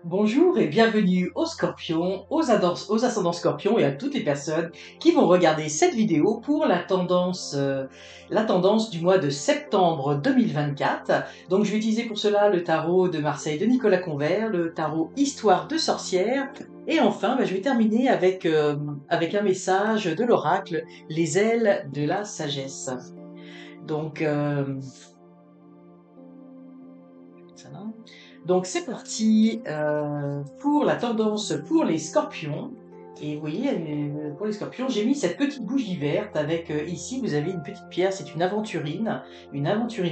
Bonjour et bienvenue aux Scorpions, aux ascendants Scorpions et à toutes les personnes qui vont regarder cette vidéo pour la tendance du mois de septembre 2024. Donc je vais utiliser pour cela le tarot de Marseille de Nicolas Convert, le tarot Histoire de sorcière et enfin je vais terminer avec un message de l'oracle, les ailes de la sagesse. Donc, ça va. Donc c'est parti pour la tendance pour les scorpions. Et vous voyez, pour les scorpions, j'ai mis cette petite bougie verte avec ici vous avez une petite pierre, c'est une aventurine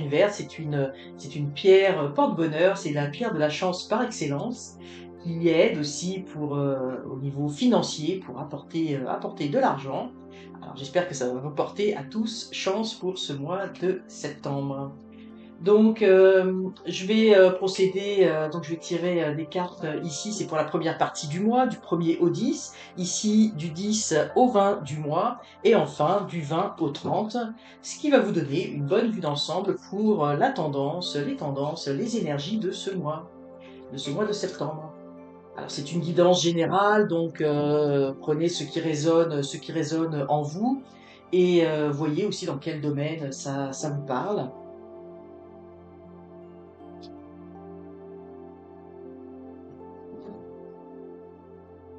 verte, c'est une pierre porte-bonheur, c'est la pierre de la chance par excellence qui aide aussi pour au niveau financier pour apporter de l'argent. Alors j'espère que ça va vous porter à tous chance pour ce mois de septembre. Donc, je vais procéder, donc je vais tirer des cartes ici, c'est pour la première partie du mois, du 1er au 10, ici du 10 au 20 du mois, et enfin du 20 au 30, ce qui va vous donner une bonne vue d'ensemble pour la tendance, les énergies de ce mois de septembre. Alors c'est une guidance générale, donc prenez ce qui résonne en vous, et voyez aussi dans quel domaine ça vous parle.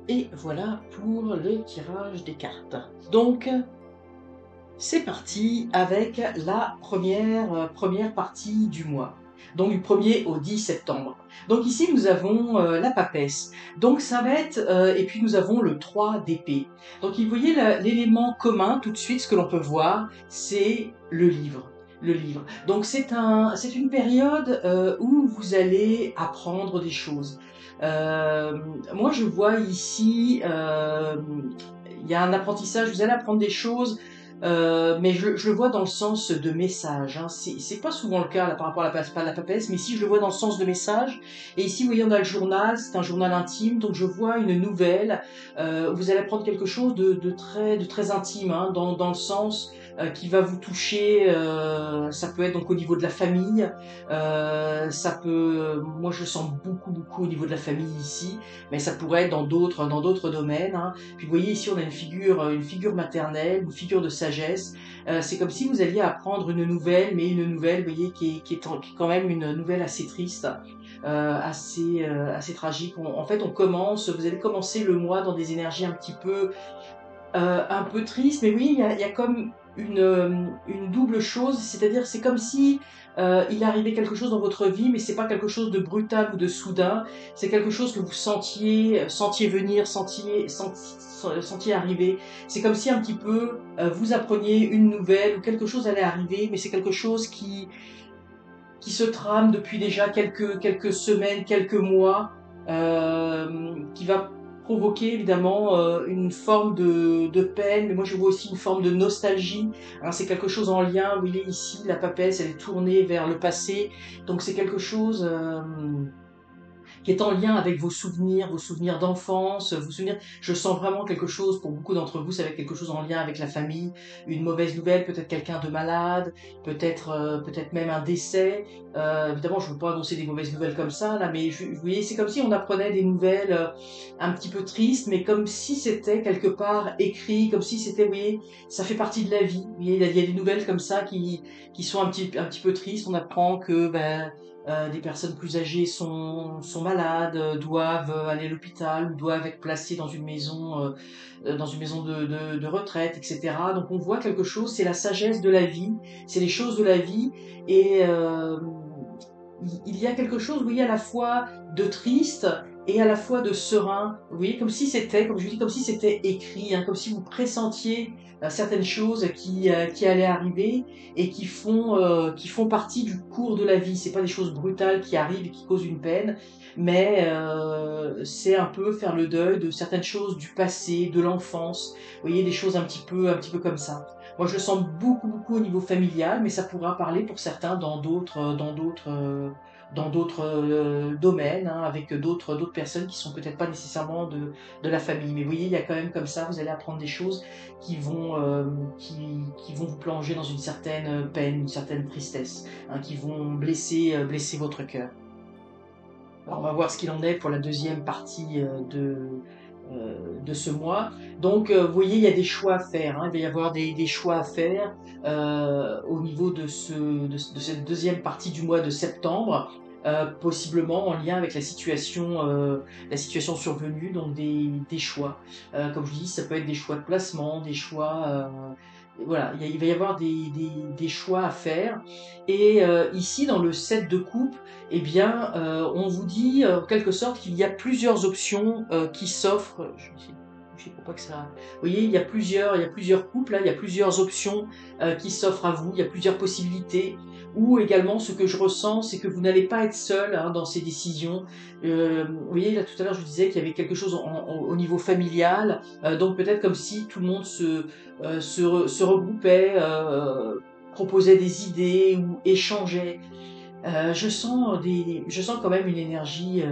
Et voilà pour le tirage des cartes. Donc, c'est parti avec la première partie du mois. Donc du 1er au 10 septembre. Donc ici nous avons la papesse. Donc ça va être et puis nous avons le 3 d'épée. Donc vous voyez l'élément commun tout de suite ce que l'on peut voir, c'est le livre. Le livre. Donc c'est une période où vous allez apprendre des choses. Moi je vois ici il y a un apprentissage, vous allez apprendre des choses mais je le vois dans le sens de message. Hein. C'est pas souvent le cas là, par rapport à la papesse, mais ici je le vois dans le sens de message. Et ici, vous voyez, on a le journal, c'est un journal intime, donc je vois une nouvelle. Vous allez apprendre quelque chose de très intime, hein, dans le sens qui va vous toucher. Ça peut être donc au niveau de la famille. Moi je le sens beaucoup au niveau de la famille ici, mais ça pourrait être dans d'autres domaines. Hein. Puis vous voyez ici on a une figure maternelle, une figure de sagesse. C'est comme si vous alliez apprendre une nouvelle, mais une nouvelle, vous voyez, qui est quand même une nouvelle assez triste, assez tragique. En fait, vous allez commencer le mois dans des énergies un peu triste, mais oui, il y a comme une double chose, c'est-à-dire c'est comme si il arrivait quelque chose dans votre vie, mais c'est pas quelque chose de brutal ou de soudain, c'est quelque chose que vous sentiez venir, sentiez arriver. C'est comme si un petit peu vous appreniez une nouvelle ou quelque chose allait arriver, mais c'est quelque chose qui se trame depuis déjà quelques semaines, quelques mois, qui va provoquer évidemment une forme de peine, mais moi je vois aussi une forme de nostalgie. Hein, c'est quelque chose en lien, vous voyez ici, la papesse, elle est tournée vers le passé, donc c'est quelque chose qui est en lien avec vos souvenirs d'enfance, vos souvenirs. Je sens vraiment quelque chose, pour beaucoup d'entre vous, ça va être quelque chose en lien avec la famille, une mauvaise nouvelle, peut-être quelqu'un de malade, peut-être même un décès. Évidemment, je ne veux pas annoncer des mauvaises nouvelles comme ça, là, mais vous voyez, c'est comme si on apprenait des nouvelles un petit peu tristes, mais comme si c'était quelque part écrit, comme si c'était, vous voyez, ça fait partie de la vie. Vous voyez, il y a des nouvelles comme ça qui sont un petit peu tristes. On apprend que, des personnes plus âgées sont malades, doivent aller à l'hôpital ou doivent être placées dans une maison de retraite, etc. Donc on voit quelque chose, c'est la sagesse de la vie, c'est les choses de la vie, et il y a quelque chose, oui, à la fois de triste et à la fois de serein, vous voyez, comme si c'était, comme je dis, comme si c'était écrit, hein, comme si vous pressentiez certaines choses qui allaient arriver et qui font partie du cours de la vie. C'est pas des choses brutales qui arrivent et qui causent une peine, mais c'est un peu faire le deuil de certaines choses du passé, de l'enfance, vous voyez, des choses un petit peu comme ça. Moi, je le sens beaucoup au niveau familial, mais ça pourra parler pour certains dans d'autres domaines, hein, avec d'autres personnes qui sont peut-être pas nécessairement de la famille. Mais vous voyez, il y a quand même comme ça, vous allez apprendre des choses qui vont vous plonger dans une certaine peine, une certaine tristesse, hein, qui vont blesser votre cœur. Alors, on va voir ce qu'il en est pour la deuxième partie de ce mois. Donc, vous voyez, il y a des choix à faire, hein. Il va y avoir des choix à faire au niveau de cette deuxième partie du mois de septembre, possiblement en lien avec la situation survenue, donc des choix. Comme je dis, ça peut être des choix de placement, des choix. Voilà, il va y avoir des choix à faire. Et ici, dans le set de coupe, eh bien, on vous dit en quelque sorte qu'il y a plusieurs options qui s'offrent. Je sais pas que ça. Vous voyez, il y a plusieurs couples, là, il y a plusieurs options qui s'offrent à vous, il y a plusieurs possibilités. Ou également, ce que je ressens, c'est que vous n'allez pas être seul hein, dans ces décisions. Vous voyez, là tout à l'heure, je vous disais qu'il y avait quelque chose au niveau familial, donc peut-être comme si tout le monde se regroupait, proposait des idées ou échangeait. Je sens quand même une énergie,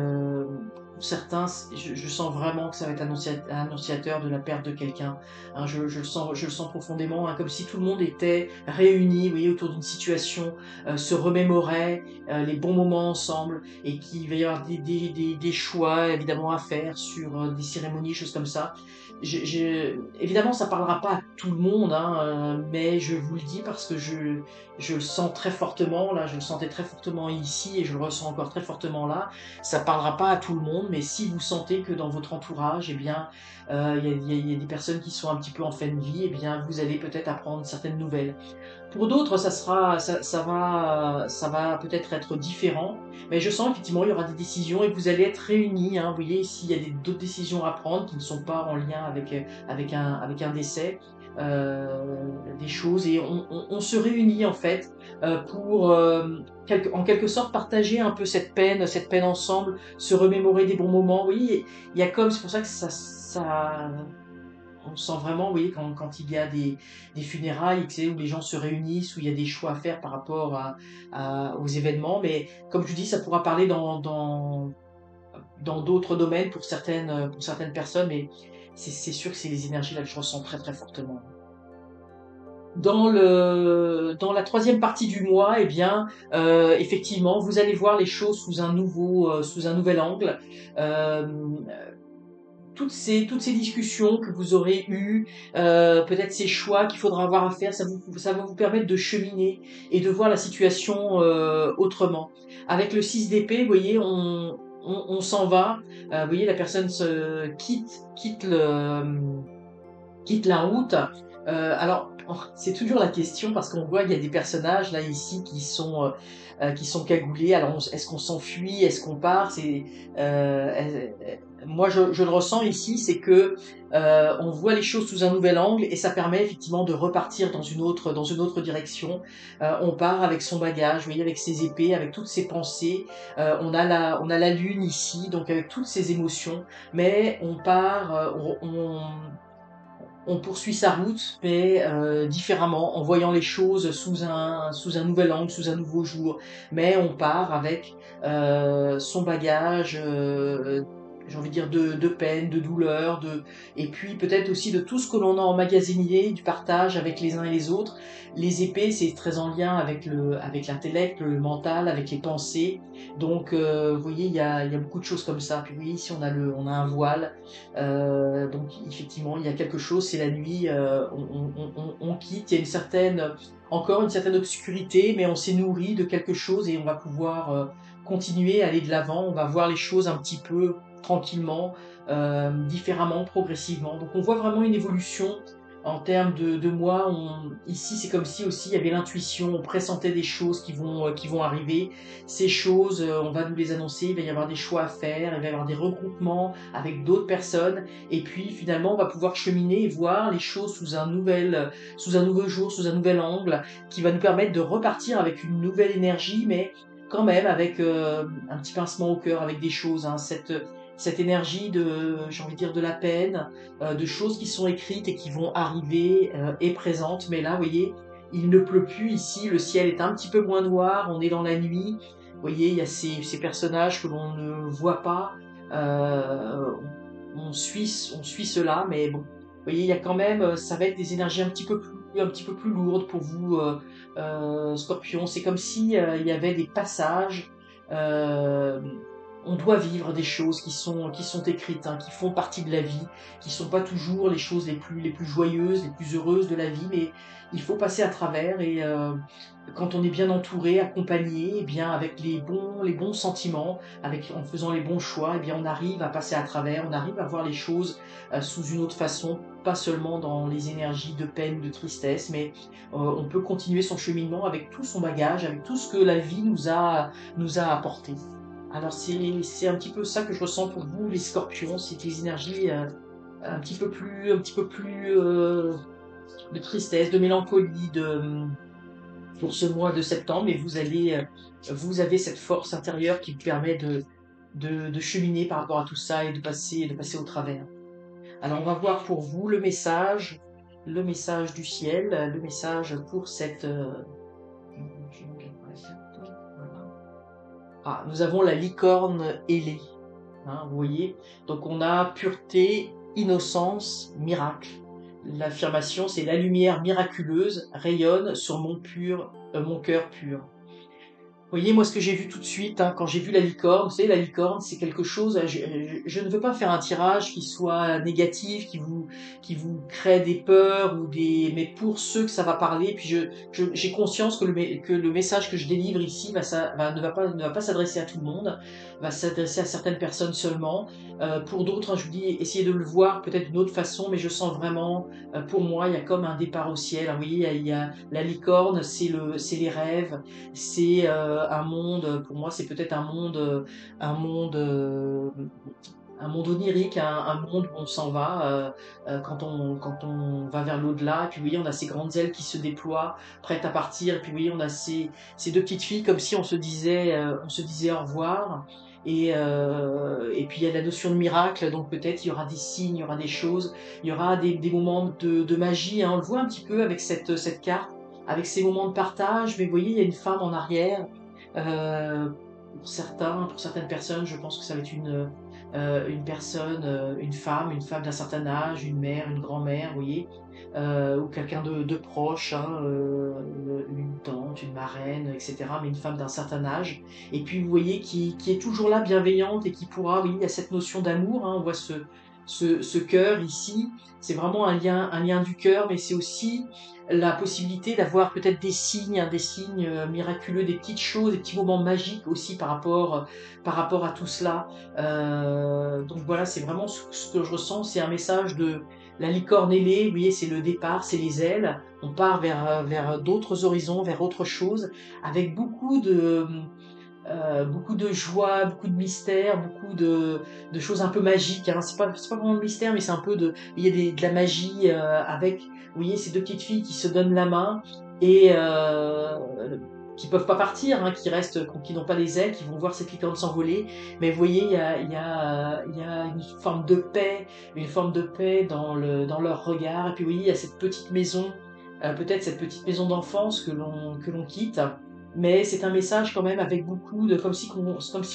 pour certains, je sens vraiment que ça va être annonciateur de la perte de quelqu'un. Hein, je le sens profondément, hein, comme si tout le monde était réuni, vous voyez, autour d'une situation, se remémorait les bons moments ensemble, et qu'il va y avoir des choix évidemment à faire sur des cérémonies, choses comme ça. Évidemment, ça parlera pas à tout le monde, hein, mais je vous le dis parce que je le sens très fortement, là, je le sentais très fortement ici et je le ressens encore très fortement là. Ça parlera pas à tout le monde, mais si vous sentez que dans votre entourage, eh bien, il y a des personnes qui sont un petit peu en fin de vie, eh bien, vous allez peut-être apprendre certaines nouvelles. Pour d'autres, ça va peut-être être différent, mais je sens effectivement il y aura des décisions et vous allez être réunis, hein. Vous voyez, s'il y a d'autres décisions à prendre qui ne sont pas en lien avec un décès, des choses, et on se réunit en fait pour en quelque sorte partager un peu cette peine ensemble, se remémorer des bons moments. Oui, il y a comme, c'est pour ça que on sent vraiment, vous voyez, quand il y a des funérailles, tu sais, où les gens se réunissent, où il y a des choix à faire par rapport aux événements. Mais comme je dis, ça pourra parler dans d'autres domaines pour certaines personnes, mais c'est sûr que c'est les énergies là que je ressens très très fortement. Dans la troisième partie du mois, eh bien, effectivement, vous allez voir les choses sous un nouvel angle. Euh, toutes ces discussions que vous aurez eues, peut-être ces choix qu'il faudra avoir à faire, ça va vous permettre de cheminer et de voir la situation autrement. Avec le 6 d'épée, vous voyez, on s'en va. Vous voyez, la personne quitte la route. Alors, c'est toujours la question parce qu'on voit qu'il y a des personnages là ici qui sont cagoulés. Alors, est-ce qu'on s'enfuit, est-ce qu'on part? Moi, je le ressens ici, c'est que on voit les choses sous un nouvel angle et ça permet effectivement de repartir dans une autre direction. On part avec son bagage, vous voyez, avec ses épées, avec toutes ses pensées. On a la lune ici, donc avec toutes ses émotions, mais on part, on poursuit sa route, mais différemment, en voyant les choses sous un nouvel angle, sous un nouveau jour. Mais on part avec son bagage, j'ai envie de dire, de peine, de douleur, et puis peut-être aussi de tout ce que l'on a emmagasiné, du partage avec les uns et les autres. Les épées, c'est très en lien avec l'intellect, le mental, avec les pensées. Donc, vous voyez, il y a beaucoup de choses comme ça. Puis oui, ici on a un voile. Donc effectivement, il y a quelque chose, c'est la nuit, on quitte, il y a encore une certaine obscurité, mais on s'est nourri de quelque chose et on va pouvoir continuer à aller de l'avant, on va voir les choses un petit peu tranquillement, différemment, progressivement. Donc on voit vraiment une évolution en termes de moi. Ici, c'est comme si aussi il y avait l'intuition, on pressentait des choses qui vont arriver. Ces choses, on va nous les annoncer, il va y avoir des choix à faire, il va y avoir des regroupements avec d'autres personnes, et puis finalement on va pouvoir cheminer et voir les choses sous un nouveau jour, sous un nouvel angle, qui va nous permettre de repartir avec une nouvelle énergie, mais quand même avec un petit pincement au cœur, avec des choses, hein, cette énergie j'ai envie de dire, de la peine, de choses qui sont écrites et qui vont arriver et présentes. Mais là, vous voyez, il ne pleut plus ici, le ciel est un petit peu moins noir, on est dans la nuit. Vous voyez, il y a ces personnages que l'on ne voit pas. Euh, on suit cela, mais bon, vous voyez, il y a quand même, ça va être des énergies un petit peu plus lourdes pour vous, Scorpion. C'est comme si il y avait des passages. Euh, on doit vivre des choses qui sont écrites, hein, qui font partie de la vie, qui sont pas toujours les choses les plus joyeuses, les plus heureuses de la vie, mais il faut passer à travers et quand on est bien entouré, accompagné, eh bien avec les bons sentiments, avec en faisant les bons choix, eh bien on arrive à passer à travers, on arrive à voir les choses sous une autre façon, pas seulement dans les énergies de peine, de tristesse, mais on peut continuer son cheminement avec tout son bagage, avec tout ce que la vie nous a apporté. Alors c'est un petit peu ça que je ressens pour vous, les scorpions, c'est des énergies un petit peu plus de tristesse, de mélancolie, pour ce mois de septembre, et vous avez cette force intérieure qui vous permet de cheminer par rapport à tout ça et de passer au travers. Alors on va voir pour vous le message du ciel, le message pour cette... Ah, nous avons la licorne ailée, hein, vous voyez. Donc on a pureté, innocence, miracle. L'affirmation, c'est la lumière miraculeuse rayonne sur mon cœur pur. Vous voyez, moi, ce que j'ai vu tout de suite, hein, quand j'ai vu la licorne, vous savez, la licorne, c'est quelque chose, je ne veux pas faire un tirage qui soit négatif, qui vous crée des peurs mais pour ceux que ça va parler, puis j'ai conscience que le message que je délivre ici ne va pas s'adresser à tout le monde, va s'adresser à certaines personnes seulement. Pour d'autres, hein, je vous dis, essayez de le voir peut-être d'une autre façon, mais je sens vraiment, pour moi, il y a comme un départ au ciel. Hein, vous voyez, il y a la licorne, c'est les rêves, c'est un monde, pour moi, c'est peut-être un monde, euh, un monde onirique, un monde où on s'en va quand on va vers l'au-delà. Et puis, vous voyez, on a ces grandes ailes qui se déploient, prêtes à partir. Et puis, vous voyez, on a ces deux petites filles comme si on se disait au revoir. Et puis il y a la notion de miracle, donc peut-être il y aura des signes, il y aura des choses, il y aura des moments de magie, hein. On le voit un petit peu avec cette carte, avec ces moments de partage, mais vous voyez, il y a une femme en arrière. Pour certaines personnes, je pense que ça va être une personne, une femme d'un certain âge, une mère, une grand-mère, vous voyez, ou quelqu'un de proche, hein, une tante, une marraine, etc., mais une femme d'un certain âge. Et puis, vous voyez, qui est toujours là, bienveillante, et qui pourra, oui, il y a cette notion d'amour, hein, on voit ce cœur ici, c'est vraiment un lien du cœur, mais c'est aussi la possibilité d'avoir peut-être des signes, hein, des signes miraculeux, des petites choses, des petits moments magiques aussi par rapport à tout cela. Donc voilà, c'est vraiment ce que je ressens, c'est un message de la licorne ailée, vous voyez, c'est le départ, c'est les ailes, on part vers d'autres horizons, vers autre chose, avec beaucoup de joie, beaucoup de mystère, de choses un peu magiques. Hein. C'est pas vraiment de mystère, mais c'est un peu il y a de la magie avec, vous voyez, ces deux petites filles qui se donnent la main et qui peuvent pas partir, hein, qui restent, qui n'ont pas les ailes, qui vont voir cette licorne s'envoler. Mais vous voyez, il y a une forme de paix dans leur regard. Et puis vous voyez, il y a cette petite maison, peut-être cette petite maison d'enfance que l'on quitte. Mais c'est un message quand même avec beaucoup de, comme si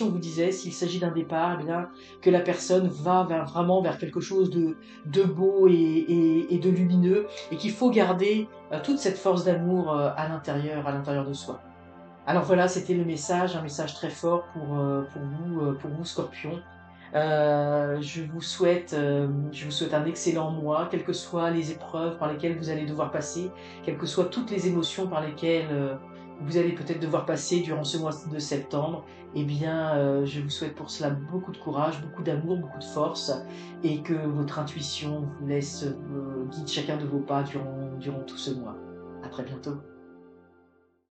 on vous disait, s'il s'agit d'un départ, eh bien, que la personne va vraiment vers quelque chose de beau et de lumineux, et qu'il faut garder toute cette force d'amour à l'intérieur de soi. Alors voilà, c'était le message, un message très fort pour vous, Scorpion. Je vous souhaite un excellent mois, quelles que soient les épreuves par lesquelles vous allez devoir passer, quelles que soient toutes les émotions par lesquelles vous allez peut-être devoir passer durant ce mois de septembre. Eh bien, je vous souhaite pour cela beaucoup de courage, beaucoup d'amour, beaucoup de force, et que votre intuition vous laisse guide chacun de vos pas durant tout ce mois. À très bientôt.